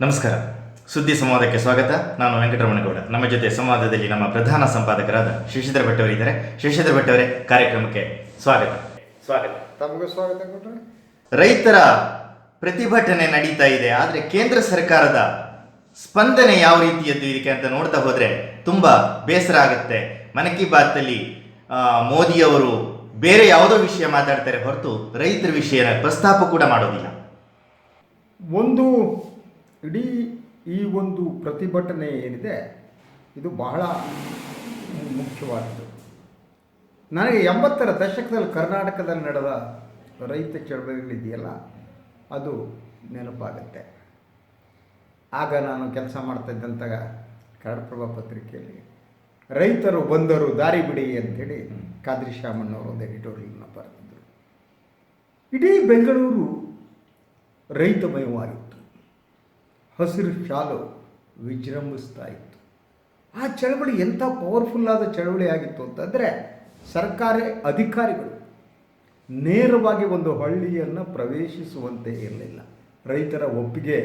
ನಮಸ್ಕಾರ. ಸುದ್ದಿ ಸಂವಾದಕ್ಕೆ ಸ್ವಾಗತ. ನಾನು ವೆಂಕಟರಮಣಗೌಡ. ನಮ್ಮ ಜೊತೆ ಸಂವಾದದಲ್ಲಿ ನಮ್ಮ ಪ್ರಧಾನ ಸಂಪಾದಕರಾದ ಶಶಿಧರ್ ಭಟ್ ಅವರಿದ್ದಾರೆ. ಶಶಿಧರ್ ಭಟ್ ಅವರೇ, ಕಾರ್ಯಕ್ರಮಕ್ಕೆ ಸ್ವಾಗತ. ತಮಗೂ ಸ್ವಾಗತ ಕೊಟ್ಟರೆ. ರೈತರ ಪ್ರತಿಭಟನೆ ನಡೀತಾ ಇದೆ, ಆದರೆ ಕೇಂದ್ರ ಸರ್ಕಾರದ ಸ್ಪಂದನೆ ಯಾವ ರೀತಿಯದ್ದು ಇದಕ್ಕೆ ಅಂತ ನೋಡ್ತಾ ಹೋದರೆ ತುಂಬ ಬೇಸರ ಆಗುತ್ತೆ. ಮನ್ ಕಿ ಬಾತಲ್ಲಿ ಮೋದಿಯವರು ಬೇರೆ ಯಾವುದೋ ವಿಷಯ ಮಾತಾಡ್ತಾರೆ ಹೊರತು ರೈತರ ವಿಷಯನ ಪ್ರಸ್ತಾಪ ಕೂಡ ಮಾಡೋದಿಲ್ಲ. ಒಂದು ಇಡೀ ಈ ಒಂದು ಪ್ರತಿಭಟನೆ ಏನಿದೆ ಇದು ಬಹಳ ಮುಖ್ಯವಾದದ್ದು. ನನಗೆ 80ರ ದಶಕದಲ್ಲಿ ಕರ್ನಾಟಕದಲ್ಲಿ ನಡೆದ ರೈತ ಚಳವಳಿಗಳಿದೆಯಲ್ಲ ಅದು ನೆನಪಾಗುತ್ತೆ. ಆಗ ನಾನು ಕೆಲಸ ಮಾಡ್ತಾಯಿದ್ದಂಥ ಕನ್ನಡಪ್ರಭ ಪತ್ರಿಕೆಯಲ್ಲಿ ರೈತರು ಬಂದರು ದಾರಿ ಬಿಡಿ ಅಂಥೇಳಿ ಖಾದ್ರಿ ಶಾಮಣ್ಣವರು ಒಂದು ಎಡಿಟೋರಿಯಲ್ನ ಬರೆದಿದ್ದರು. ಇಡೀ ಬೆಂಗಳೂರು ರೈತಮಯವಾಗಿತ್ತು. ಹಸಿರು ಶಾಲು ವಿಜೃಂಭಿಸ್ತಾ ಇತ್ತು. ಆ ಚಳವಳಿ ಎಂಥ ಪವರ್ಫುಲ್ಲಾದ ಚಳವಳಿ ಆಗಿತ್ತು ಅಂತಂದರೆ ಸರ್ಕಾರಿ ಅಧಿಕಾರಿಗಳು ನೇರವಾಗಿ ಒಂದು ಹಳ್ಳಿಯನ್ನು ಪ್ರವೇಶಿಸುವಂತೆ ಇರಲಿಲ್ಲ. ರೈತರ ಒಪ್ಪಿಗೆ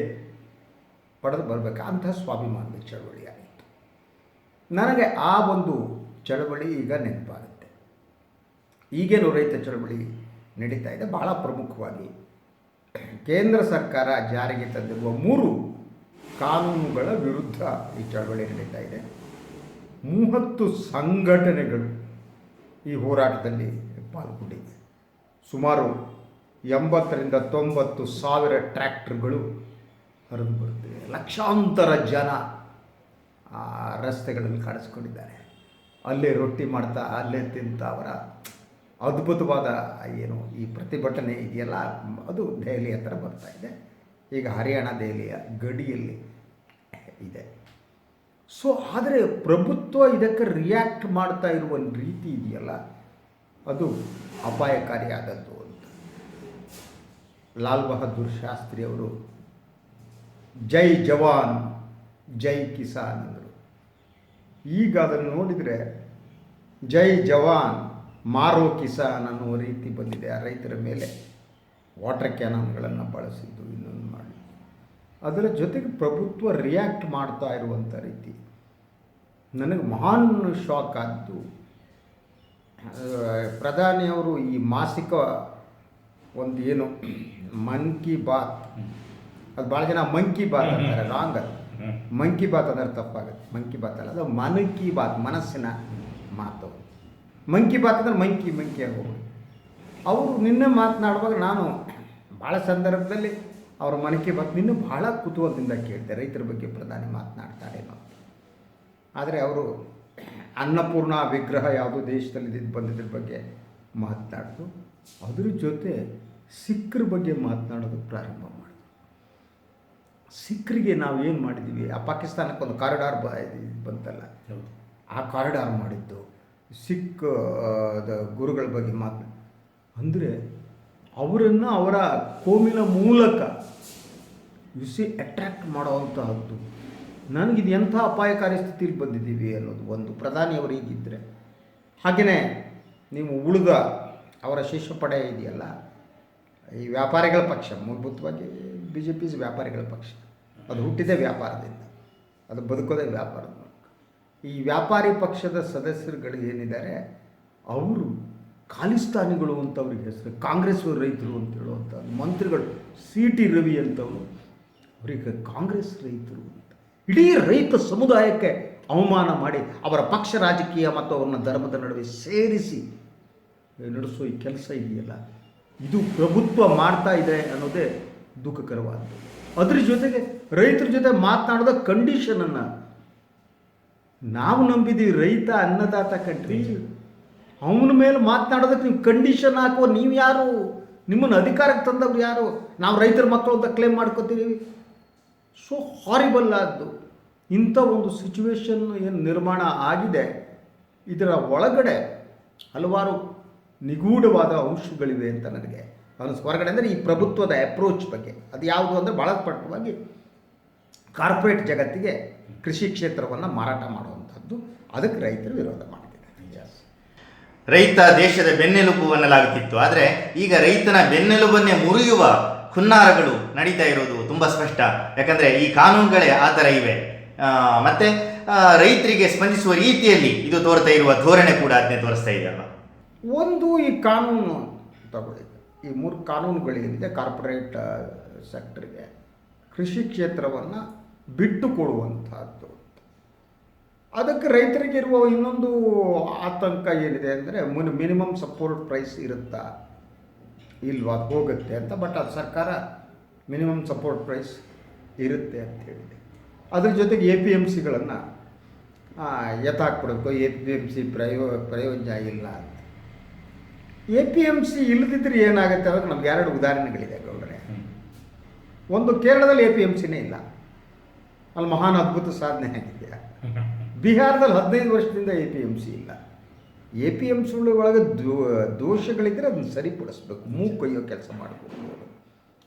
ಪಡೆದು ಬರಬೇಕು ಅಂಥ ಸ್ವಾಭಿಮಾನದ ಚಳವಳಿ ಆಗಿತ್ತು. ನನಗೆ ಆ ಒಂದು ಚಳವಳಿ ಈಗ ನೆನಪಾಗುತ್ತೆ. ಈಗೇನು ರೈತ ಚಳವಳಿ ನಡೀತಾ ಇದೆ, ಬಹಳ ಪ್ರಮುಖವಾಗಿ ಕೇಂದ್ರ ಸರ್ಕಾರ ಜಾರಿಗೆ ತಂದಿರುವ 3 ಕಾನೂನುಗಳ ವಿರುದ್ಧ ಈ ಚಳವಳಿ ನಡೀತಾ ಇದೆ. 30 ಸಂಘಟನೆಗಳು ಈ ಹೋರಾಟದಲ್ಲಿ ಪಾಲ್ಗೊಂಡಿವೆ. ಸುಮಾರು 80ರಿಂದ 90 ಸಾವಿರ ಟ್ರ್ಯಾಕ್ಟರ್ಗಳು ಹರಿದು ಬರುತ್ತಿವೆ. ಲಕ್ಷಾಂತರ ಜನ ಆ ರಸ್ತೆಗಳಲ್ಲಿ ಕಾಣಿಸ್ಕೊಂಡಿದ್ದಾರೆ. ಅಲ್ಲೇ ರೊಟ್ಟಿ ಮಾಡ್ತಾ ಅಲ್ಲೇ ತಿಂತ ಅವರ ಅದ್ಭುತವಾದ ಏನು ಈ ಪ್ರತಿಭಟನೆ ಇದೆಯಲ್ಲ ಅದು ದೆಹಲಿ ಹತ್ರ ಬರ್ತಾ ಇದೆ. ಈಗ ಹರಿಯಾಣ ದೆಹಲಿಯ ಗಡಿಯಲ್ಲಿ ಇದೆ. ಸೊ ಆದರೆ ಪ್ರಭುತ್ವ ಇದಕ್ಕೆ ರಿಯಾಕ್ಟ್ ಮಾಡ್ತಾ ಇರುವ ರೀತಿ ಇದೆಯಲ್ಲ ಅದು ಅಪಾಯಕಾರಿಯಾದದ್ದು ಅಂತ. ಲಾಲ್ ಬಹದ್ದೂರ್ ಶಾಸ್ತ್ರಿ ಅವರು ಜೈ ಜವಾನ್ ಜೈ ಕಿಸಾನ್ ಅಂದರು. ಈಗ ಅದನ್ನು ನೋಡಿದರೆ ಜೈ ಜವಾನ್ ಮಾರೋ ಕಿಸಾನ್ ಅನ್ನುವ ರೀತಿ ಬಂದಿದೆ. ಆ ರೈತರ ಮೇಲೆ ವಾಟರ್ ಕ್ಯಾನನ್ಗಳನ್ನು ಬಳಸಿದ್ದು ಇನ್ನೊಂದು ಮಾಡಿ ಅದರ ಜೊತೆಗೆ ಪ್ರಭುತ್ವ ರಿಯಾಕ್ಟ್ ಮಾಡ್ತಾ ಇರುವಂಥ ರೀತಿ ನನಗೆ ಮಹಾನ್ ಶಾಕ್ ಆದ್ದು. ಪ್ರಧಾನಿಯವರು ಈ ಮಾಸಿಕ ಒಂದು ಏನು ಮನ್ ಕಿ ಬಾತ್, ಅದು ಭಾಳ ಜನ ಮನ್ ಕಿ ಬಾತ್ ಅಂತಾರೆ, ರಾಂಗ್. ಅದು ಮನ್ ಕಿ ಬಾತ್ ಅಂದರೆ ತಪ್ಪಾಗುತ್ತೆ. ಮನ್ ಕಿ ಬಾತ್ ಅಲ್ಲ, ಅದು ಮನ್ ಕಿ ಬಾತ್, ಮನಸ್ಸಿನ ಮಾತು. ಮನ್ ಕಿ ಬಾತ್ ಅಂದರೆ ಮಂಕಿ ಆಗೋದು. ಅವರು ನಿನ್ನೆ ಮಾತನಾಡುವಾಗ ನಾನು ಭಾಳ ಸಂದರ್ಭದಲ್ಲಿ ಅವರ ಮನ್ ಕಿ ಬಾತ್ ನಿನ್ನೆ ಭಾಳ ಕುತೂಹಲದಿಂದ ಕೇಳಿದೆ, ರೈತರ ಬಗ್ಗೆ ಪ್ರಧಾನಿ ಮಾತನಾಡ್ತಾರೇನೋ. ಆದರೆ ಅವರು ಅನ್ನಪೂರ್ಣ ವಿಗ್ರಹ ಯಾವುದೋ ದೇಶದಲ್ಲಿ ಬಂದಿದ್ರ ಬಗ್ಗೆ ಮಾತನಾಡಿದ್ರು. ಅದ್ರ ಜೊತೆ ಸಿಖ್ರ ಬಗ್ಗೆ ಮಾತನಾಡೋದು ಪ್ರಾರಂಭ ಮಾಡಿದ್ರು. ಸಿಖ್ರಿಗೆ ನಾವು ಏನು ಮಾಡಿದ್ದೀವಿ, ಆ ಪಾಕಿಸ್ತಾನಕ್ಕೊಂದು ಕಾರಿಡಾರ್ ಬಂತಲ್ಲ, ಆ ಕಾರಿಡಾರ್ ಮಾಡಿದ್ದು ಸಿಖ್ ಗುರುಗಳ ಬಗ್ಗೆ ಅಂದರೆ ಅವರನ್ನು ಅವರ ಕೋಮಿನ ಮೂಲಕ ಅಟ್ರ್ಯಾಕ್ಟ್ ಮಾಡೋವಂತಹದ್ದು. ನನಗಿದು ಎಂಥ ಅಪಾಯಕಾರಿ ಸ್ಥಿತಿಲಿ ಬಂದಿದ್ದೀವಿ ಅನ್ನೋದು ಒಂದು ಪ್ರಧಾನಿಯವರು ಹೀಗಿದ್ದರೆ. ಹಾಗೆಯೇ ನೀವು ಉಳಿದ ಅವರ ಶಿಷ್ಯ ಪಡೆ ಇದೆಯಲ್ಲ, ಈ ವ್ಯಾಪಾರಿಗಳ ಪಕ್ಷ, ಮೂಲಭೂತವಾಗಿ BJP ವ್ಯಾಪಾರಿಗಳ ಪಕ್ಷ. ಅದು ಹುಟ್ಟಿದೆ ವ್ಯಾಪಾರದಿಂದ, ಅದು ಬದುಕೋದೇ ವ್ಯಾಪಾರದ ಮೂಲಕ. ಈ ವ್ಯಾಪಾರಿ ಪಕ್ಷದ ಸದಸ್ಯರುಗಳು ಏನಿದ್ದಾರೆ ಅವರು ಖಾಲಿಸ್ತಾನಿಗಳು ಅಂತ ಅವ್ರಿಗೆ ಹೆಸರು, ಕಾಂಗ್ರೆಸ್ ರೈತರು ಅಂತ ಹೇಳುವಂಥ ಮಂತ್ರಿಗಳು, CT ರವಿ ಅಂತವರು, ಅವರಿಗೆ ಕಾಂಗ್ರೆಸ್ ರೈತರು ಅಂತ ಇಡೀ ರೈತ ಸಮುದಾಯಕ್ಕೆ ಅವಮಾನ ಮಾಡಿ ಅವರ ಪಕ್ಷ ರಾಜಕೀಯ ಮತ್ತು ಅವ್ರನ್ನ ಧರ್ಮದ ನಡುವೆ ಸೇರಿಸಿ ನಡೆಸೋ ಈ ಕೆಲಸ ಇದೆಯಲ್ಲ, ಇದು ಪ್ರಭುತ್ವ ಮಾಡ್ತಾ ಇದೆ ಅನ್ನೋದೇ ದುಃಖಕರವಾದ್ದು. ಅದ್ರ ಜೊತೆಗೆ ರೈತರ ಜೊತೆ ಮಾತನಾಡೋದ ಕಂಡೀಷನನ್ನು ನಾವು ನಂಬಿದ್ದೀವಿ. ರೈತ ಅನ್ನದಾತ ಕಂಟ್ರಿ, ಅವನ ಮೇಲೆ ಮಾತನಾಡೋದಕ್ಕೆ ನೀವು ಕಂಡೀಷನ್ ಹಾಕುವ ನೀವು ಯಾರು? ನಿಮ್ಮನ್ನು ಅಧಿಕಾರಕ್ಕೆ ತಂದವ್ರು ಯಾರು? ನಾವು ರೈತರ ಮಕ್ಕಳು ಅಂತ ಕ್ಲೇಮ್ ಮಾಡ್ಕೋತೀವಿ. ಸೊ ಹಾರಿಬಲ್ ಆದ್ದು ಇಂಥ ಒಂದು ಸಿಚುವೇಶನ್ ಏನು ನಿರ್ಮಾಣ ಆಗಿದೆ, ಇದರ ಒಳಗಡೆ ಹಲವಾರು ನಿಗೂಢವಾದ ಅಂಶಗಳಿವೆ ಅಂತ ನನಗೆ ಹೊರಗಡೆ ಅಂದರೆ ಈ ಪ್ರಭುತ್ವದ ಅಪ್ರೋಚ್ ಬಗ್ಗೆ. ಅದು ಯಾವುದು ಅಂದರೆ ಭಾಳ ಸ್ಪಷ್ಟವಾಗಿ ಕಾರ್ಪೊರೇಟ್ ಜಗತ್ತಿಗೆ ಕೃಷಿ ಕ್ಷೇತ್ರವನ್ನು ಮಾರಾಟ ಮಾಡುವಂಥದ್ದು. ಅದಕ್ಕೆ ರೈತರು ವಿರೋಧ ಮಾಡಿದ್ದಾರೆ. ರೈತ ದೇಶದ ಬೆನ್ನೆಲುಬು ಅನ್ನಲಾಗುತ್ತಿತ್ತು, ಆದರೆ ಈಗ ರೈತನ ಬೆನ್ನೆಲುಬನ್ನೇ ಮುರಿಯುವ ಹುನ್ನಾರಗಳು ನಡೀತಾ ಇರೋದು ತುಂಬ ಸ್ಪಷ್ಟ. ಯಾಕಂದರೆ ಈ ಕಾನೂನುಗಳೇ ಆ ಥರ ಇವೆ. ಮತ್ತು ರೈತರಿಗೆ ಸ್ಪಂದಿಸುವ ರೀತಿಯಲ್ಲಿ ಇದು ತೋರ್ತಾ ಇರುವ ಧೋರಣೆ ಕೂಡ ಅದನ್ನೇ ತೋರಿಸ್ತಾ ಇದೆಯಲ್ವ. ಒಂದು ಈ ಕಾನೂನು ತಗೊಳ್ಳಿ, ಈ 3 ಕಾನೂನುಗಳೇನಿದೆ ಕಾರ್ಪೊರೇಟ್ ಸೆಕ್ಟರ್ಗೆ ಕೃಷಿ ಕ್ಷೇತ್ರವನ್ನು ಬಿಟ್ಟು ಕೊಡುವಂಥದ್ದು. ಅದಕ್ಕೆ ರೈತರಿಗೆ ಇರುವ ಇನ್ನೊಂದು ಆತಂಕ ಏನಿದೆ ಅಂದರೆ ಮಿನಿಮಮ್ ಸಪೋರ್ಟ್ ಪ್ರೈಸ್ ಇರುತ್ತಾ ಇಲ್ವಾ, ಹೋಗುತ್ತೆ ಅಂತ. ಬಟ್ ಅದು ಸರ್ಕಾರ ಮಿನಿಮಮ್ ಸಪೋರ್ಟ್ ಪ್ರೈಸ್ ಇರುತ್ತೆ ಅಂತ ಹೇಳಿದೆ. ಅದ್ರ ಜೊತೆಗೆ APMCಗಳನ್ನು ಎತ್ತಾಕ್ಬಿಡಬೇಕು, APMC ಪ್ರಯೋಜನ ಇಲ್ಲ ಅಂತ. APMC ಇಲ್ಲದಿದ್ದರೆ ಏನಾಗುತ್ತೆ ಅಂದರೆ ನಮ್ಗೆ 2 ಉದಾಹರಣೆಗಳಿದೆ ಗೌಡ್ರೆ. ಒಂದು, ಕೇರಳದಲ್ಲಿ APMCನೇ ಇಲ್ಲ, ಅಲ್ಲಿ ಮಹಾನ್ ಅದ್ಭುತ ಸಾಧನೆ ಆಗಿದೆ. ಬಿಹಾರದಲ್ಲಿ 15 ವರ್ಷದಿಂದ APMC ಇಲ್ಲ. APMC ಒಳಗೆ ದೋಷಗಳಿದ್ದರೆ ಅದನ್ನು ಸರಿಪಡಿಸ್ಬೇಕು, ಮೂಕೊಯ್ಯೋ ಕೆಲಸ ಮಾಡಬೇಕು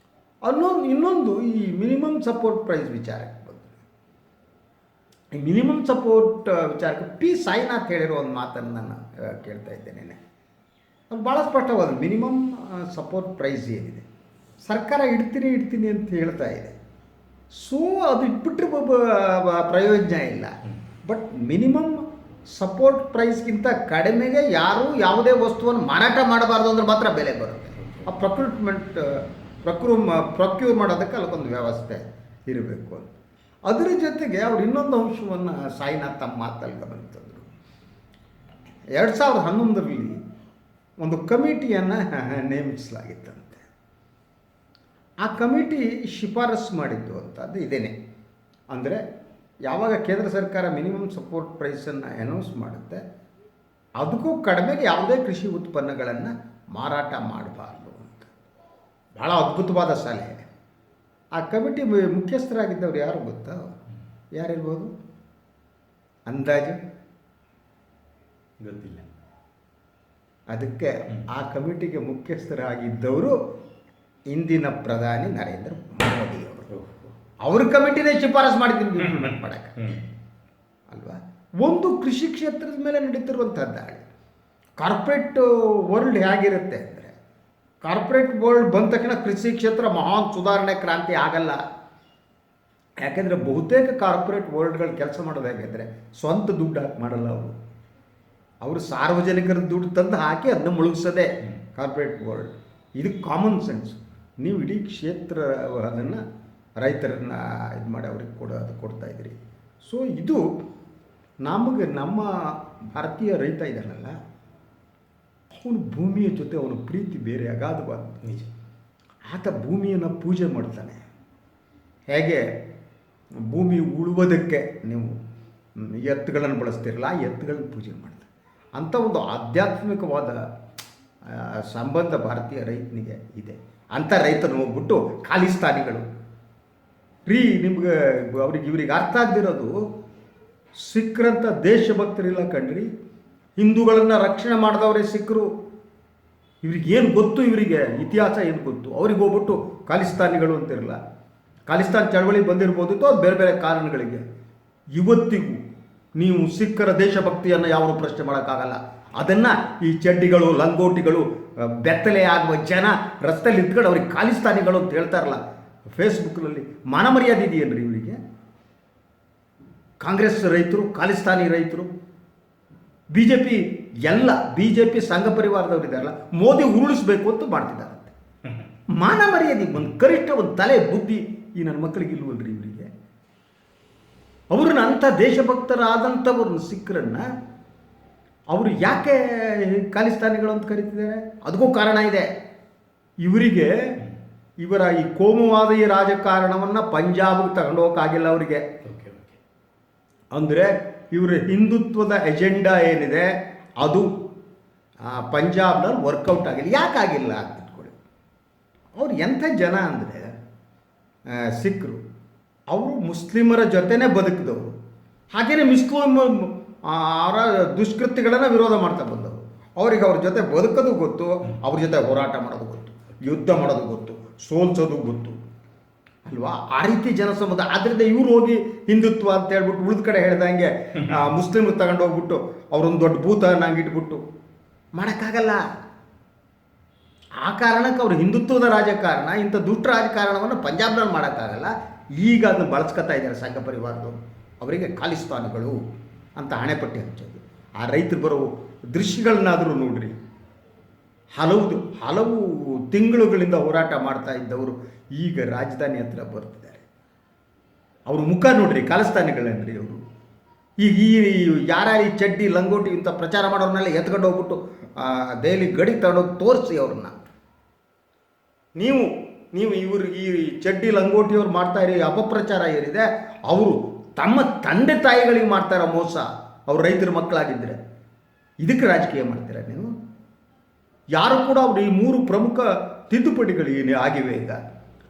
ಇನ್ನೊಂದು ಈ ಮಿನಿಮಮ್ ಸಪೋರ್ಟ್ ಪ್ರೈಸ್ ವಿಚಾರಕ್ಕೆ ಬಂದರೆ, ಈ ಮಿನಿಮಮ್ ಸಪೋರ್ಟ್ ವಿಚಾರಕ್ಕೆ P. ಸಾಯಿನಾಥ್ ಹೇಳಿರೋ ಒಂದು ಮಾತನ್ನು ನಾನು ಕೇಳ್ತಾ ಇದ್ದೇನೆ. ಅದು ಭಾಳ ಸ್ಪಷ್ಟವಾದ ಮಿನಿಮಮ್ ಸಪೋರ್ಟ್ ಪ್ರೈಸ್ ಏನಿದೆ ಸರ್ಕಾರ ಇಡ್ತೀನಿ ಅಂತ ಹೇಳ್ತಾ ಇದೆ. ಸೊ ಅದು ಇಟ್ಬಿಟ್ರೆ ಪ್ರಯೋಜನ ಇಲ್ಲ. ಬಟ್ ಮಿನಿಮಮ್ ಸಪೋರ್ಟ್ ಪ್ರೈಸ್ಗಿಂತ ಕಡಿಮೆಗೆ ಯಾರೂ ಯಾವುದೇ ವಸ್ತುವನ್ನು ಮಾರಾಟ ಮಾಡಬಾರ್ದು ಅಂದ್ರೆ ಮಾತ್ರ ಬೆಲೆ ಬರುತ್ತೆ. ಆ ಪ್ರೊಕ್ಯೂರ್ ಮಾಡೋದಕ್ಕೆ ಅಲ್ಲೊಂದು ವ್ಯವಸ್ಥೆ ಇರಬೇಕು ಅಂತ. ಅದರ ಜೊತೆಗೆ ಅವ್ರು ಇನ್ನೊಂದು ಅಂಶವನ್ನು ಸಾಯಿನಾಥ್ ತಮ್ಮ ಮಾತಲ್ಲಿ ಗಮನಿಸಿದ್ರು. 2011ರಲ್ಲಿ ಒಂದು ಕಮಿಟಿಯನ್ನು ನೇಮಿಸಲಾಗಿತ್ತಂತೆ. ಆ ಕಮಿಟಿ ಶಿಫಾರಸು ಮಾಡಿದ್ದು ಅಂತದ್ದು ಇದೇನೆ. ಅಂದರೆ ಯಾವಾಗ ಕೇಂದ್ರ ಸರ್ಕಾರ ಮಿನಿಮಮ್ ಸಪೋರ್ಟ್ ಪ್ರೈಸನ್ನು ಅನೌನ್ಸ್ ಮಾಡುತ್ತೆ, ಅದಕ್ಕೂ ಕಡಿಮೆಗೆ ಯಾವುದೇ ಕೃಷಿ ಉತ್ಪನ್ನಗಳನ್ನು ಮಾರಾಟ ಮಾಡಬಾರ್ದು ಅಂತ. ಭಾಳ ಅದ್ಭುತವಾದ ಸಲಹೆ. ಆ ಕಮಿಟಿ ಮುಖ್ಯಸ್ಥರಾಗಿದ್ದವ್ರು ಯಾರು ಗೊತ್ತಾ? ಯಾರಿರ್ಬೋದು ಅಂದಾಜು? ಗೊತ್ತಿಲ್ಲ. ಅದಕ್ಕೆ ಆ ಕಮಿಟಿಗೆ ಮುಖ್ಯಸ್ಥರಾಗಿದ್ದವರು ಇಂದಿನ ಪ್ರಧಾನಿ ನರೇಂದ್ರ ಮೋದಿ ಅವರು. ಅವ್ರ ಕಮಿಟಿನೇ ಶಿಫಾರಸು ಮಾಡಿದ್ದೀನಿ ಇಂಪ್ಲಿಮೆಂಟ್ ಮಾಡೋಕ್ಕೆ ಅಲ್ವಾ. ಒಂದು ಕೃಷಿ ಕ್ಷೇತ್ರದ ಮೇಲೆ ನಡೀತಿರುವಂಥದ್ದು ದಾಳಿ. ಕಾರ್ಪೊರೇಟ್ ವರ್ಲ್ಡ್ ಹೇಗಿರುತ್ತೆ ಅಂದರೆ, ಕಾರ್ಪೊರೇಟ್ ವರ್ಲ್ಡ್ ಬಂದ ತಕ್ಷಣ ಕೃಷಿ ಕ್ಷೇತ್ರ ಮಹಾನ್ ಸುಧಾರಣೆ ಕ್ರಾಂತಿ ಆಗಲ್ಲ. ಯಾಕೆಂದರೆ ಬಹುತೇಕ ಕಾರ್ಪೊರೇಟ್ ವರ್ಲ್ಡ್ಗಳು ಕೆಲಸ ಮಾಡೋದು ಹೇಗೆಂದರೆ ಸ್ವಂತ ದುಡ್ಡು ಹಾಕಿ ಮಾಡಲ್ಲ. ಅವರು ಸಾರ್ವಜನಿಕರ ದುಡ್ಡು ತಂದು ಹಾಕಿ ಅದನ್ನ ಮುಳುಗಿಸೋದೆ ಕಾರ್ಪೊರೇಟ್ ವರ್ಲ್ಡ್. ಇದು ಕಾಮನ್ ಸೆನ್ಸ್. ನೀವು ಇಡೀ ಕ್ಷೇತ್ರ ಅದನ್ನು ರೈತರನ್ನ ಇದು ಮಾಡಿ ಅವ್ರಿಗೆ ಕೊಡ್ತಾಯಿದ್ದೀರಿ. ಸೊ ಇದು ನಮಗೆ ನಮ್ಮ ಭಾರತೀಯ ರೈತ ಇದ್ದಾನಲ್ಲ, ಅವನು ಭೂಮಿಯ ಜೊತೆ ಅವನ ಪ್ರೀತಿ ಬೇರೆ ಅಗಾಧವಾದ ನಿಜ. ಆತ ಭೂಮಿಯನ್ನು ಪೂಜೆ ಮಾಡ್ತಾನೆ. ಹೇಗೆ ಭೂಮಿ ಉಳುವುದಕ್ಕೆ ನೀವು ಎತ್ತುಗಳನ್ನು ಬಳಸ್ತಿರಲ್ಲ, ಆ ಎತ್ತುಗಳನ್ನು ಪೂಜೆ ಮಾಡ್ತಾನೆ. ಅಂಥ ಒಂದು ಆಧ್ಯಾತ್ಮಿಕವಾದ ಸಂಬಂಧ ಭಾರತೀಯ ರೈತನಿಗೆ ಇದೆ. ಅಂಥ ರೈತನು ಹೋಗ್ಬಿಟ್ಟು ಖಾಲಿಸ್ತಾನಿಗಳು ನಿಮ್ಗೆ ಇವ್ರಿಗೆ ಅರ್ಥ ಆಗದಿರೋದು, ಸಿಖ್ರಂಥ ದೇಶಭಕ್ತರಿಲ್ಲ ಕಣ್ರಿ, ಹಿಂದೂಗಳನ್ನು ರಕ್ಷಣೆ ಮಾಡಿದವರೇ ಸಿಖ್ರು. ಇವ್ರಿಗೇನು ಗೊತ್ತು, ಇವರಿಗೆ ಇತಿಹಾಸ ಏನು ಗೊತ್ತು? ಅವ್ರಿಗೆ ಹೋಗ್ಬಿಟ್ಟು ಖಾಲಿಸ್ತಾನಿಗಳು ಅಂತಿರಲ್ಲ. ಖಾಲಿಸ್ತಾನ್ ಚಳವಳಿ ಬಂದಿರ್ಬೋದು, ಅದು ಬೇರೆ ಬೇರೆ ಕಾರಣಗಳಿಗೆ. ಇವತ್ತಿಗೂ ನೀವು ಸಿಖ್ಖರ ದೇಶಭಕ್ತಿಯನ್ನು ಯಾರು ಪ್ರಶ್ನೆ ಮಾಡೋಕ್ಕಾಗಲ್ಲ. ಅದನ್ನು ಈ ಚಡ್ಡಿಗಳು, ಲಂಗೋಟಿಗಳು, ಬೆತ್ತಲೆ ಆಗುವ ಜನ ರಸ್ತೆಯಲ್ಲಿ ನಿಂತ್ಕೊಂಡು ಅವ್ರಿಗೆ ಖಾಲಿಸ್ತಾನಿಗಳು ಅಂತ ಹೇಳ್ತಾರಲ್ಲ ಫೇಸ್ಬುಕ್ನಲ್ಲಿ. ಮಾನ ಮರ್ಯಾದೆ ಇದೆಯೇನ್ರಿ ಇವರಿಗೆ? ಕಾಂಗ್ರೆಸ್ ರೈತರು, ಖಾಲಿಸ್ತಾನಿ ರೈತರು, ಬಿ ಜೆ ಪಿ ಸಂಘ ಪರಿವಾರದವ್ರು ಇದ್ದಾರಲ್ಲ, ಮೋದಿ ಉರುಳಿಸ್ಬೇಕು ಅಂತ ಮಾಡ್ತಿದ್ದಾರಂತೆ. ಮಾನ ಮರ್ಯಾದೆ, ಒಂದು ಕನಿಷ್ಠ ಒಂದು ತಲೆ ಬುದ್ಧಿ ಈ ನನ್ನ ಮಕ್ಕಳಿಗೆ ಇಲ್ವಲ್ರಿ ಇವರಿಗೆ? ಅವ್ರನ್ನ ಅಂಥ ದೇಶಭಕ್ತರಾದಂಥವ್ರನ್ನ ಸಿಖ್ರನ್ನ ಅವರು ಯಾಕೆ ಖಾಲಿಸ್ತಾನಿಗಳು ಅಂತ ಕರೀತಿದ್ದಾರೆ? ಅದಕ್ಕೂ ಕಾರಣ ಇದೆ. ಇವರಿಗೆ ಇವರ ಈ ಕೋಮುವಾದಿ ರಾಜಕಾರಣವನ್ನು ಪಂಜಾಬ್ಗೆ ತಗೊಂಡೋಗಕ್ಕಾಗಿಲ್ಲ ಅವರಿಗೆ. ಅಂದರೆ ಇವರ ಹಿಂದುತ್ವದ ಎಜೆಂಡಾ ಏನಿದೆ ಅದು ಪಂಜಾಬ್ನಲ್ಲಿ ವರ್ಕೌಟ್ ಆಗಿಲ್ಲ. ಯಾಕಾಗಿಲ್ಲ ಅಂತ ಇಟ್ಕೊಳ್ಳಿ. ಅವ್ರು ಎಂಥ ಜನ ಅಂದರೆ ಸಿಖ್ರು, ಅವರು ಮುಸ್ಲಿಮರ ಜೊತೆನೇ ಬದುಕಿದವರು. ಹಾಗೆಯೇ ಅವರ ದುಷ್ಕೃತ್ಯಗಳನ್ನು ವಿರೋಧ ಮಾಡ್ತಾ ಬಂದವರು. ಅವ್ರಿಗೆ ಅವ್ರ ಜೊತೆ ಬದುಕೋದು ಗೊತ್ತು, ಅವ್ರ ಜೊತೆ ಹೋರಾಟ ಮಾಡೋದು ಗೊತ್ತು, ಯುದ್ಧ ಮಾಡೋದು ಗೊತ್ತು, ಸೋಲ್ಸೋದು ಗೊತ್ತು ಅಲ್ವಾ? ಆ ರೀತಿ ಜನಸಮುದಾಯ. ಆದ್ದರಿಂದ ಇವ್ರು ಹೋಗಿ ಹಿಂದುತ್ವ ಅಂತ ಹೇಳ್ಬಿಟ್ಟು ಉಳಿದ ಕಡೆ ಹೇಳ್ದಂಗೆ ಮುಸ್ಲಿಮ್ರು ತಗೊಂಡು ಹೋಗ್ಬಿಟ್ಟು ಅವ್ರೊಂದು ದೊಡ್ಡ ಭೂತ ನಂಗೆ ಇಟ್ಬಿಟ್ಟು ಮಾಡೋಕ್ಕಾಗಲ್ಲ. ಆ ಕಾರಣಕ್ಕೆ ಅವರು ಹಿಂದುತ್ವದ ರಾಜಕಾರಣ, ಇಂಥ ದುಷ್ಟ ರಾಜಕಾರಣವನ್ನು ಪಂಜಾಬ್ನಲ್ಲಿ ಮಾಡೋಕ್ಕಾಗಲ್ಲ. ಈಗ ಅದನ್ನು ಬಳಸ್ಕೊತಾ ಇದ್ದಾರೆ ಸಂಘ ಪರಿವಾರದವರು. ಅವರಿಗೆ ಖಾಲಿಸ್ತಾನಿಗಳು ಅಂತ ಹಣೆಪಟ್ಟಿ ಹಚ್ಚೋದು. ಆ ರೈತರು ಬರೋ ದೃಶ್ಯಗಳನ್ನಾದರೂ ನೋಡ್ರಿ. ಹಲವು ತಿಂಗಳುಗಳಿಂದ ಹೋರಾಟ ಮಾಡ್ತಾ ಇದ್ದವರು ಈಗ ರಾಜಧಾನಿ ಹತ್ರ ಬರ್ತಿದ್ದಾರೆ. ಅವ್ರ ಮುಖ ನೋಡ್ರಿ, ಖಾಲಿಸ್ತಾನಿಗಳನ್ರಿ ಅವರು. ಈಗ ಯಾರ್ಯಾರು ಈ ಚಡ್ಡಿ ಲಂಗೋಟಿ ಇಂಥ ಪ್ರಚಾರ ಮಾಡೋರನ್ನೆಲ್ಲ ಎತ್ಕೊಂಡು ಹೋಗ್ಬಿಟ್ಟು ದೆಹಲಿ ಗಡಿ ತಗೊಂಡೋಗಿ ತೋರಿಸಿ ಅವ್ರನ್ನ. ನೀವು ಇವರು ಈ ಚಡ್ಡಿ ಲಂಗೋಟಿಯವ್ರು ಮಾಡ್ತಾ ಇರೋ ಅಪಪ್ರಚಾರ ಏನಿದೆ, ಅವರು ತಮ್ಮ ತಂದೆ ತಾಯಿಗಳಿಗೆ ಮಾಡ್ತಾರ ಮೋಸ. ಅವ್ರು ರೈತರ ಮಕ್ಕಳಾಗಿದ್ದರೆ ಇದಕ್ಕೆ ರಾಜಕೀಯ ಮಾಡ್ತೀರಾ ನೀವು? ಯಾರು ಕೂಡ ಅವರು ಈ 3 ಪ್ರಮುಖ ತಿದ್ದುಪಡಿಗಳು ಏನು ಆಗಿವೆ ಈಗ,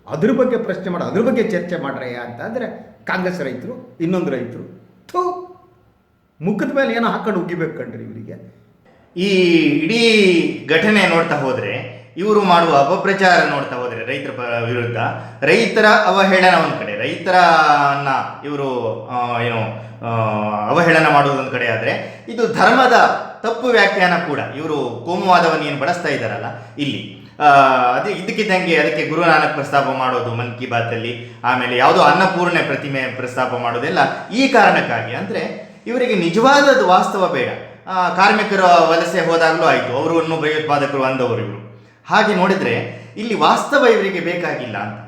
ಅದ್ರ ಬಗ್ಗೆ ಪ್ರಶ್ನೆ ಮಾಡಿ ಅದ್ರ ಬಗ್ಗೆ ಚರ್ಚೆ ಮಾಡ್ರಯ್ಯ ಅಂತಂದರೆ ಕಾಂಗ್ರೆಸ್ ರೈತರು, ಇನ್ನೊಂದು ರೈತರು ಮುಖದ ಮೇಲೆ ಏನೋ ಹಾಕೊಂಡು ಉಗಿಬೇಕು ಕಣ್ರಿ ಇವರಿಗೆ. ಈ ಇಡೀ ಘಟನೆ ನೋಡ್ತಾ ಹೋದರೆ, ಇವರು ಮಾಡುವ ಅಪಪ್ರಚಾರ ನೋಡ್ತಾ ಹೋದರೆ ರೈತರ ವಿರುದ್ಧ, ರೈತರ ಅವಹೇಳನ ಒಂದು ಕಡೆ, ರೈತರನ್ನ ಇವರು ಅವಹೇಳನ ಮಾಡುವುದೊಂದು ಕಡೆ ಆದರೆ, ಇದು ಧರ್ಮದ ತಪ್ಪು ವ್ಯಾಖ್ಯಾನ ಕೂಡ. ಇವರು ಕೋಮುವಾದವನ್ನು ಏನು ಬಳಸ್ತಾ ಇದ್ದಾರಲ್ಲ ಇಲ್ಲಿ, ಅದೇ ಇದಕ್ಕಿದ್ದಂಗೆ ಅದಕ್ಕೆ ಗುರುನಾನಕ್ ಪ್ರಸ್ತಾಪ ಮಾಡೋದು ಮನ್ ಕಿ ಬಾತಲ್ಲಿ, ಆಮೇಲೆ ಯಾವುದೋ ಅನ್ನಪೂರ್ಣೆ ಪ್ರತಿಮೆ ಪ್ರಸ್ತಾಪ ಮಾಡೋದೆಲ್ಲ ಈ ಕಾರಣಕ್ಕಾಗಿ. ಅಂದರೆ ಇವರಿಗೆ ನಿಜವಾದದ್ದು ವಾಸ್ತವ ಬೇಡ. ಕಾರ್ಮಿಕರ ವಲಸೆ ಹೋದಾಗಲೂ ಆಯಿತು, ಅವರನ್ನು ಭಯೋತ್ಪಾದಕರು ಅಂದವರು ಇವರು. ಹಾಗೆ ನೋಡಿದರೆ ಇಲ್ಲಿ ವಾಸ್ತವ ಇವರಿಗೆ ಬೇಕಾಗಿಲ್ಲ ಅಂತ.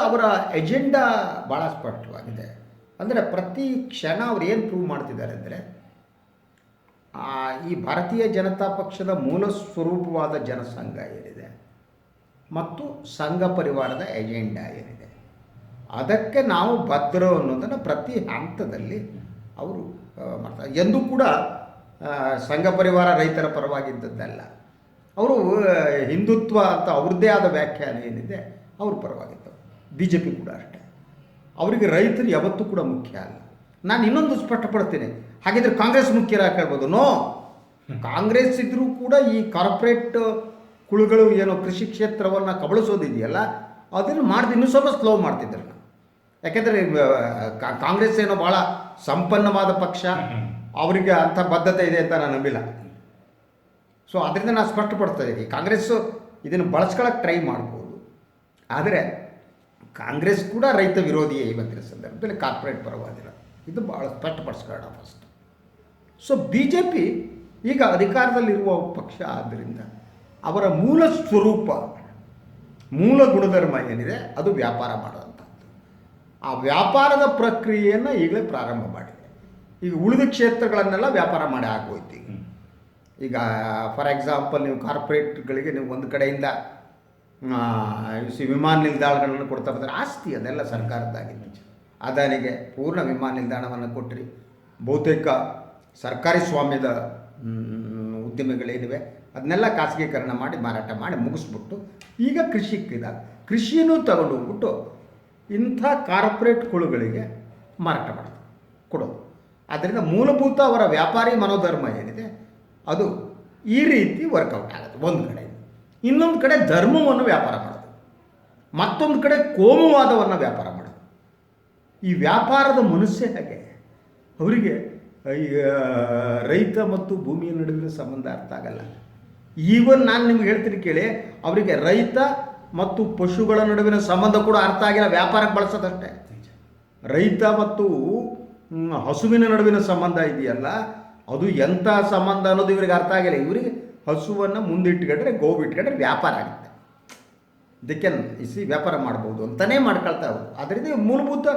ಅವರ ಎಜೆಂಡಾ ಭಾಳ ಸ್ಪಷ್ಟವಾಗಿದೆ. ಅಂದರೆ ಪ್ರತಿ ಕ್ಷಣ ಅವ್ರು ಏನು ಪ್ರೂವ್ ಮಾಡ್ತಿದ್ದಾರೆ ಅಂದರೆ, ಈ ಭಾರತೀಯ ಜನತಾ ಪಕ್ಷದ ಮೂಲ ಸ್ವರೂಪವಾದ ಜನಸಂಘ ಏನಿದೆ ಮತ್ತು ಸಂಘ ಪರಿವಾರದ ಎಜೆಂಡಾ ಏನಿದೆ, ಅದಕ್ಕೆ ನಾವು ಬದ್ಧ ಅನ್ನೋದನ್ನು ಪ್ರತಿ ಹಂತದಲ್ಲಿ ಅವರು ಮಾಡ್ತಾರೆ. ಎಂದೂ ಕೂಡ ಸಂಘ ಪರಿವಾರ ರೈತರ ಪರವಾಗಿದ್ದದ್ದಲ್ಲ. ಅವರು ಹಿಂದುತ್ವ ಅಂತ ಅವ್ರದ್ದೇ ಆದ ವ್ಯಾಖ್ಯಾನ ಏನಿದೆ ಅವ್ರ ಪರವಾಗಿತ್ತು. BJP ಕೂಡ ಅಷ್ಟೇ. ಅವರಿಗೆ ರೈತರು ಯಾವತ್ತೂ ಕೂಡ ಮುಖ್ಯ ಅಲ್ಲ. ನಾನು ಇನ್ನೊಂದು ಸ್ಪಷ್ಟಪಡ್ತೀನಿ, ಹಾಗಿದ್ರೆ ಕಾಂಗ್ರೆಸ್ ಮುಖ್ಯರಾಗಿ ಹೇಳ್ಬೋದು. ನೋ, ಕಾಂಗ್ರೆಸ್ ಇದ್ದರೂ ಕೂಡ ಈ ಕಾರ್ಪೊರೇಟ್ ಕುಳುಗಳು ಏನೋ ಕೃಷಿ ಕ್ಷೇತ್ರವನ್ನು ಕಬಳಿಸೋದಿದೆಯಲ್ಲ, ಅದನ್ನು ಮಾಡಿದ ಇನ್ನೂ ಸ್ವಲ್ಪ ಸ್ಲೋ ಮಾಡ್ತಿದ್ರು ನಾವು. ಯಾಕೆಂದರೆ ಕಾಂಗ್ರೆಸ್ ಏನೋ ಭಾಳ ಸಂಪನ್ನವಾದ ಪಕ್ಷ, ಅವರಿಗೆ ಅಂಥ ಬದ್ಧತೆ ಇದೆ ಅಂತ ನಾನು ನಂಬಿಲ್ಲ. ಸೊ ಅದರಿಂದ ನಾನು ಸ್ಪಷ್ಟಪಡ್ತಾ ಇದ್ದೀನಿ, ಕಾಂಗ್ರೆಸ್ಸು ಇದನ್ನು ಬಳಸ್ಕೊಳ್ಳೋಕೆ ಟ್ರೈ ಮಾಡ್ಬೋದು, ಆದರೆ ಕಾಂಗ್ರೆಸ್ ಕೂಡ ರೈತ ವಿರೋಧಿಯೇ ಇವತ್ತಿನ ಸಂದರ್ಭದಲ್ಲಿ, ಕಾರ್ಪೊರೇಟ್ ಪರವಾಗಿಲ್ಲ. ಇದು ಭಾಳ ಸ್ಪಷ್ಟಪಡಿಸ್ಕೊಳ್ಳೋಣ ಫಸ್ಟ್. ಸೊ BJP ಈಗ ಅಧಿಕಾರದಲ್ಲಿರುವ ಪಕ್ಷ ಆದ್ದರಿಂದ ಅವರ ಮೂಲ ಸ್ವರೂಪ, ಮೂಲ ಗುಣಧರ್ಮ ಏನಿದೆ ಅದು ವ್ಯಾಪಾರ ಮಾಡೋದಂಥದ್ದು. ಆ ವ್ಯಾಪಾರದ ಪ್ರಕ್ರಿಯೆಯನ್ನು ಈಗಲೇ ಪ್ರಾರಂಭ ಮಾಡಿದೆ. ಈಗ ಉಳಿದ ಕ್ಷೇತ್ರಗಳನ್ನೆಲ್ಲ ವ್ಯಾಪಾರ ಮಾಡಿ ಆಗೋಯ್ತು. ಈಗ ಫಾರ್ ಎಕ್ಸಾಂಪಲ್, ನೀವು ಕಾರ್ಪೊರೇಟ್ಗಳಿಗೆ ನೀವು ಒಂದು ಕಡೆಯಿಂದ ವಿಮಾನ ನಿಲ್ದಾಣಗಳನ್ನು ಕೊಡ್ತಾ ಬರ್ತಾರೆ. ಆಸ್ತಿ ಅದೆಲ್ಲ ಸರ್ಕಾರದ್ದಾಗಿದ್ದು. ಅದಾನಿಗೆ ಪೂರ್ಣ ವಿಮಾನ ನಿಲ್ದಾಣವನ್ನು ಕೊಟ್ಟರಿ. ಬಹುತೇಕ ಸರ್ಕಾರಿ ಸ್ವಾಮ್ಯದ ಉದ್ಯಮಿಗಳೇನಿವೆ ಅದನ್ನೆಲ್ಲ ಖಾಸಗೀಕರಣ ಮಾಡಿ ಮಾರಾಟ ಮಾಡಿ ಮುಗಿಸ್ಬಿಟ್ಟು ಈಗ ಕೃಷಿನೂ ತಗೊಂಡು ಹೋಗ್ಬಿಟ್ಟು ಇಂಥ ಕಾರ್ಪೊರೇಟ್ ಕುಳುಗಳಿಗೆ ಮಾರಾಟ ಮಾಡೋದು, ಕೊಡೋದು. ಆದ್ದರಿಂದ ಮೂಲಭೂತ ಅವರ ವ್ಯಾಪಾರಿ ಮನೋಧರ್ಮ ಏನಿದೆ ಅದು ಈ ರೀತಿ ವರ್ಕೌಟ್ ಆಗುತ್ತೆ ಒಂದು ಕಡೆ. ಇನ್ನೊಂದು ಕಡೆ ಧರ್ಮವನ್ನು ವ್ಯಾಪಾರ ಮಾಡೋದು, ಮತ್ತೊಂದು ಕಡೆ ಕೋಮುವಾದವನ್ನು ವ್ಯಾಪಾರ ಮಾಡೋದು. ಈ ವ್ಯಾಪಾರದ ಮನಸ್ಸೇ ಹಾಗೆ. ಅವರಿಗೆ ರೈತ ಮತ್ತು ಭೂಮಿಯ ನಡುವಿನ ಸಂಬಂಧ ಅರ್ಥ ಆಗಲ್ಲ. ಈವನ್ ನಾನು ನಿಮ್ಗೆ ಹೇಳ್ತೀನಿ ಕೇಳಿ, ಅವರಿಗೆ ರೈತ ಮತ್ತು ಪಶುಗಳ ನಡುವಿನ ಸಂಬಂಧ ಕೂಡ ಅರ್ಥ ಆಗಿಲ್ಲ, ವ್ಯಾಪಾರಕ್ಕೆ ಬಳಸೋದಷ್ಟೇ. ರೈತ ಮತ್ತು ಹಸುವಿನ ನಡುವಿನ ಸಂಬಂಧ ಇದೆಯಲ್ಲ, ಅದು ಎಂಥ ಸಂಬಂಧ ಅನ್ನೋದು ಇವರಿಗೆ ಅರ್ಥ ಆಗಿಲ್ಲ. ಇವರಿಗೆ ಹಸುವನ್ನು ಮುಂದಿಟ್ಕೊಂಡ್ರೆ, ಗೋವು ಇಟ್ಕೊಂಡ್ರೆ ವ್ಯಾಪಾರ ಆಗುತ್ತೆ, ಇದಕ್ಕೆ ವ್ಯಾಪಾರ ಮಾಡ್ಬೋದು ಅಂತಲೇ ಮಾಡ್ಕೊಳ್ತಾ ಅವರು. ಅದರಿಂದ ಮೂಲಭೂತ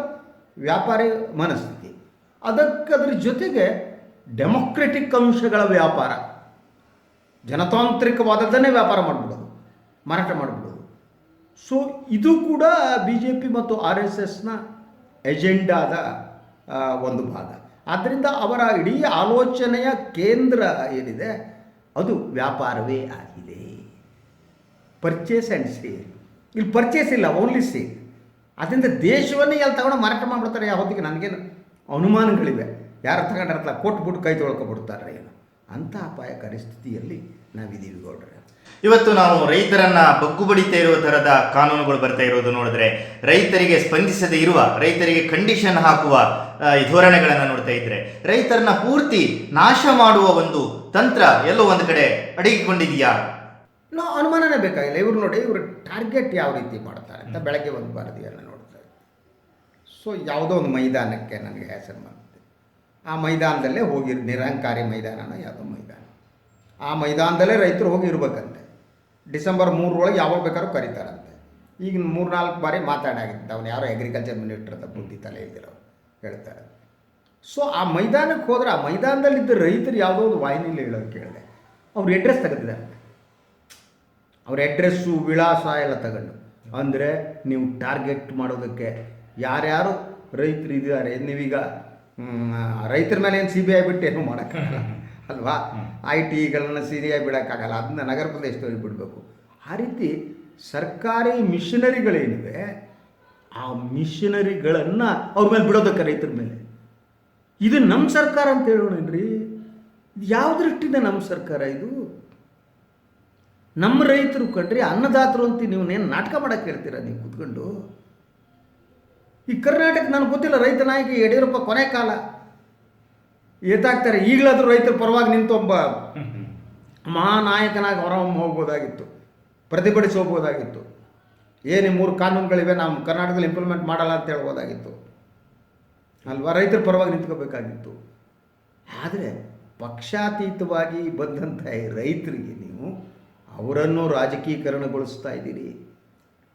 ವ್ಯಾಪಾರಿ ಮನಸ್ಥಿತಿ. ಅದ್ರ ಜೊತೆಗೆ ಡೆಮೊಕ್ರೆಟಿಕ್ ಅಂಶಗಳ ವ್ಯಾಪಾರ, ಜನತಾಂತ್ರಿಕವಾದದ್ದನ್ನೇ ವ್ಯಾಪಾರ ಮಾಡಿಬಿಡೋದು, ಮಾರಾಟ ಮಾಡಿಬಿಡೋದು. ಸೊ ಇದು ಕೂಡ BJP ಮತ್ತು RSSನ ಎಜೆಂಡಾದ ಒಂದು ಭಾಗ. ಆದ್ದರಿಂದ ಅವರ ಇಡೀ ಆಲೋಚನೆಯ ಕೇಂದ್ರ ಏನಿದೆ ಅದು ವ್ಯಾಪಾರವೇ ಆಗಿದೆ. Purchase and sale. ಇಲ್ಲಿ ಪರ್ಚೇಸ್ ಇಲ್ಲ, ಓನ್ಲಿ ಸೇಲ್. ಅದರಿಂದ ದೇಶವನ್ನೇ ಎಲ್ಲಿ ತಗೊಂಡು ಮಾರಾಟ ಮಾಡಿಬಿಡ್ತಾರೆ. ಯಾವತ್ತಿಗೆ ನನಗೇನು ಅನುಮಾನಗಳಿವೆ, ಯಾರು ತಗೊಂಡಿರತ್ತಲ್ಲ ಕೊಟ್ಬಿಟ್ಟು ಕೈ ತೊಳ್ಕೊಬಿಡ್ತಾರೆ ಏನು, ಅಂಥ ಅಪಾಯಕಾರಿ ಸ್ಥಿತಿಯಲ್ಲಿ ನಾವಿದ್ದೀವಿ ಗೌಡ್ರೆ. ಇವತ್ತು ನಾವು ರೈತರನ್ನ ಬಗ್ಗು ಬಡಿತಾ ಇರುವ ಥರದ ಕಾನೂನುಗಳು ಬರ್ತಾ ಇರೋದು ನೋಡಿದ್ರೆ, ರೈತರಿಗೆ ಸ್ಪಂದಿಸದೇ ಇರುವ, ರೈತರಿಗೆ ಕಂಡೀಷನ್ ಹಾಕುವ ಈ ಧೋರಣೆಗಳನ್ನು ನೋಡ್ತಾ ಇದ್ರೆ, ರೈತರನ್ನ ಪೂರ್ತಿ ನಾಶ ಮಾಡುವ ಒಂದು ತಂತ್ರ ಎಲ್ಲೋ ಒಂದು ಕಡೆ ಅಡಗಿಕೊಂಡಿದೆಯಾ? ನಾವು ಅನುಮಾನನೇ ಬೇಕಾಗಿಲ್ಲ. ಇವ್ರು ನೋಡಿ, ಇವರು ಟಾರ್ಗೆಟ್ ಯಾವ ರೀತಿ ಮಾಡ್ತಾರೆ ಅಂತ ಬೆಳಗ್ಗೆ ಒಂದು ವರದಿಯನ್ನು ನೋಡ್ತಾರೆ. ಸೊ ಯಾವುದೋ ಒಂದು ಮೈದಾನಕ್ಕೆ ನನಗೆ ಹೆಸರು ಬಂದಿದೆ. ಆ ಮೈದಾನದಲ್ಲೇ ಹೋಗಿ, ನಿರಂಕಾರಿ ಮೈದಾನನ ಯಾವುದೋ ಮೈದಾನ, ಆ ಮೈದಾನದಲ್ಲೇ ರೈತರು ಹೋಗಿ ಇರ್ಬೇಕಂತೆ. ಡಿಸೆಂಬರ್ 3 ಯಾವಾಗ ಬೇಕಾದ್ರೂ ಕರೀತಾರಂತೆ. ಈಗ 3-4 ಬಾರಿ ಮಾತಾಡಾಗಿತ್ತು. ಅವನು ಯಾರೋ ಅಗ್ರಿಕಲ್ಚರ್ ಮಿನಿಸ್ಟರ್ ಅಂತ ಬುದ್ಧಿ ತಲೆ ಇದ್ದಿರೋ ಹೇಳ್ತಾರೆ. ಸೊ ಆ ಮೈದಾನಕ್ಕೆ ಹೋದ್ರೆ, ಆ ಮೈದಾನದಲ್ಲಿದ್ದ ರೈತರು ಯಾವುದೋ ಒಂದು ವಾಹಿನಿಲಿ ಹೇಳೋದು ಕೇಳಿದೆ. ಅವ್ರ ಅಡ್ರೆಸ್ ತೆಗೆದಿದ್ದಾರೆ. ಅವ್ರ ಅಡ್ರೆಸ್ಸು, ವಿಳಾಸ ಎಲ್ಲ ತಗೊಂಡು, ಅಂದರೆ ನೀವು ಟಾರ್ಗೆಟ್ ಮಾಡೋದಕ್ಕೆ ಯಾರ್ಯಾರು ರೈತರು ಇದ್ದಾರೆ. ನೀವೀಗ ರೈತರ ಮೇಲೆ ಏನು CBI ಬಿಟ್ಟು ಏನೂ ಮಾಡೋಕ್ಕಾಗಲ್ಲ ಅಲ್ವಾ? IT ಗಳನ್ನ CBI ಬಿಡೋಕ್ಕಾಗಲ್ಲ, ಅದನ್ನ ನಗರ ಪ್ರದೇಶದವ್ರಿಗೆ ಬಿಡಬೇಕು. ಆ ರೀತಿ ಸರ್ಕಾರಿ ಮಿಷನರಿಗಳೇನಿವೆ, ಆ ಮಿಷನರಿಗಳನ್ನು ಅವ್ರ ಮೇಲೆ ಬಿಡೋದಕ್ಕೆ, ರೈತರ ಮೇಲೆ. ಇದು ನಮ್ಮ ಸರ್ಕಾರ ಅಂತ ಹೇಳೋಣನ್ರಿ. ಯಾವ ದೃಷ್ಟಿಯಿಂದ ನಮ್ಮ ಸರ್ಕಾರ ಇದು? ನಮ್ಮ ರೈತರು ಕಂಡ್ರಿ ಅನ್ನದಾತರು ಅಂತ ನೀವನ್ನೇನು ನಾಟಕ ಮಾಡೋಕ್ಕೆ ಹೇಳ್ತೀರಾ ನೀವು ಕೂತ್ಕೊಂಡು? ಈ ಕರ್ನಾಟಕ ನನಗೆ ಗೊತ್ತಿಲ್ಲ, ರೈತ ನಾಯಕ ಯಡಿಯೂರಪ್ಪ ಕೊನೆ ಕಾಲ ಏತಾಗ್ತಾರೆ. ಈಗಲಾದರೂ ರೈತರ ಪರವಾಗಿ ನಿಂತು ಒಬ್ಬ ಮಹಾನಾಯಕನಾಗಿ ಹೊರಹೊಮ್ಮಿ ಹೋಗ್ಬೋದಾಗಿತ್ತು, ಪ್ರತಿಭಟಿಸಿ ಹೋಗ್ಬೋದಾಗಿತ್ತು. ಏನು 3 ಕಾನೂನುಗಳಿವೆ, ನಾವು ಕರ್ನಾಟಕದಲ್ಲಿ ಇಂಪ್ಲಿಮೆಂಟ್ ಮಾಡಲ್ಲ ಅಂತ ಹೇಳ್ಬೋದಾಗಿತ್ತು ಅಲ್ವಾ? ರೈತರ ಪರವಾಗಿ ನಿಂತ್ಕೋಬೇಕಾಗಿತ್ತು. ಆದರೆ ಪಕ್ಷಾತೀತವಾಗಿ ಬಂದಂಥ ಈ ರೈತರಿಗೆ ನೀವು ಅವರನ್ನು ರಾಜಕೀಕರಣಗೊಳಿಸ್ತಾ ಇದ್ದೀರಿ,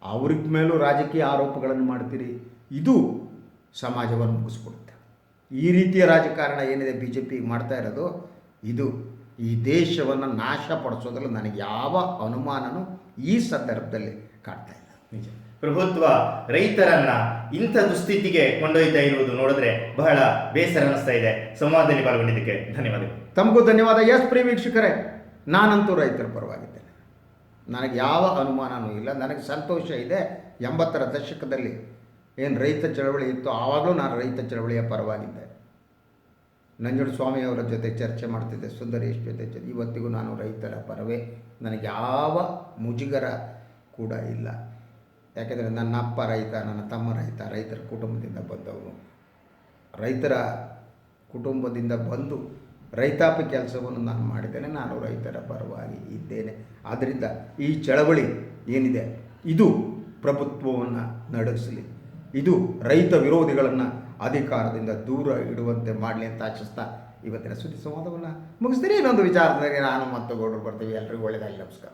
ಅವ್ರಿಗೆ ಮೇಲೂ ರಾಜಕೀಯ ಆರೋಪಗಳನ್ನು ಮಾಡ್ತೀರಿ. ಇದು ಸಮಾಜವನ್ನು ಮುಗಿಸ್ಬಿಡುತ್ತೆ. ಈ ರೀತಿಯ ರಾಜಕಾರಣ ಏನಿದೆ BJP ಮಾಡ್ತಾ ಇರೋದು, ಇದು ಈ ದೇಶವನ್ನು ನಾಶಪಡಿಸೋದ್ರಲ್ಲಿ ನನಗೆ ಯಾವ ಅನುಮಾನನೂ ಈ ಸಂದರ್ಭದಲ್ಲಿ ಕಾಡ್ತಾ ಇಲ್ಲ. ನಿಜ. ಪ್ರಭುತ್ವ ರೈತರನ್ನ ಇಂಥ ದುಸ್ಥಿತಿಗೆ ಕೊಂಡೊಯ್ತಾ ಇರುವುದು ನೋಡಿದ್ರೆ ಬಹಳ ಬೇಸರ ಅನಿಸ್ತಾ ಇದೆ. ಸಂವಾದದಲ್ಲಿ ಪಾಲ್ಗೊಂಡಿದ್ದಕ್ಕೆ ಧನ್ಯವಾದಗಳು. ತಮಗೂ ಧನ್ಯವಾದ. ಎಸ್ ಪ್ರಿಯ ವೀಕ್ಷಕರೇ, ನಾನಂತೂ ರೈತರ ಪರವಾಗಿದ್ದೇನೆ. ನನಗೆ ಯಾವ ಅನುಮಾನವೂ ಇಲ್ಲ. ನನಗೆ ಸಂತೋಷ ಇದೆ. 80ರ ದಶಕದಲ್ಲಿ ಏನು ರೈತ ಚಳವಳಿ ಇತ್ತು, ಆವಾಗಲೂ ನಾನು ರೈತ ಚಳವಳಿಯ ಪರವಾಗಿದ್ದೆ. ನಂಜುಂಡಸ್ವಾಮಿಯವರ ಜೊತೆ ಚರ್ಚೆ ಮಾಡ್ತಿದ್ದೆ, ಸುಂದರೇಶ್ ಜೊತೆ. ಇವತ್ತಿಗೂ ನಾನು ರೈತರ ಪರವೇ. ನನಗೆ ಯಾವ ಮುಜುಗರ ಕೂಡ ಇಲ್ಲ. ಯಾಕೆಂದರೆ ನನ್ನ ಅಪ್ಪ ರೈತ, ನನ್ನ ತಮ್ಮ ರೈತ, ರೈತರ ಕುಟುಂಬದಿಂದ ಬಂದವನು. ರೈತರ ಕುಟುಂಬದಿಂದ ಬಂದು ರೈತಾಪಿ ಕೆಲಸವನ್ನು ನಾನು ಮಾಡಿದ್ದೇನೆ. ನಾನು ರೈತರ ಪರವಾಗಿ ಇದ್ದೇನೆ. ಆದ್ದರಿಂದ ಈ ಚಳವಳಿ ಏನಿದೆ, ಇದು ಪ್ರಭುತ್ವವನ್ನು ನಡೆಸಲಿ, ಇದು ರೈತ ವಿರೋಧಿಗಳನ್ನು ಅಧಿಕಾರದಿಂದ ದೂರ ಇಡುವಂತೆ ಮಾಡಲಿ ಅಂತ ಆಶಿಸ್ತಾ ಇವತ್ತಿನ ಸುದ್ದಿ ಸಂವಾದವನ್ನು ಮುಗಿಸ್ತೀನಿ. ಇನ್ನೊಂದು ವಿಚಾರದಲ್ಲಿ ನಾನು ಮತ್ತು ಗೌಡರು ಬರ್ತೀವಿ. ಎಲ್ರಿಗೂ ಒಳ್ಳೆಯದಾಗಲಿ. ನಮಸ್ಕಾರ.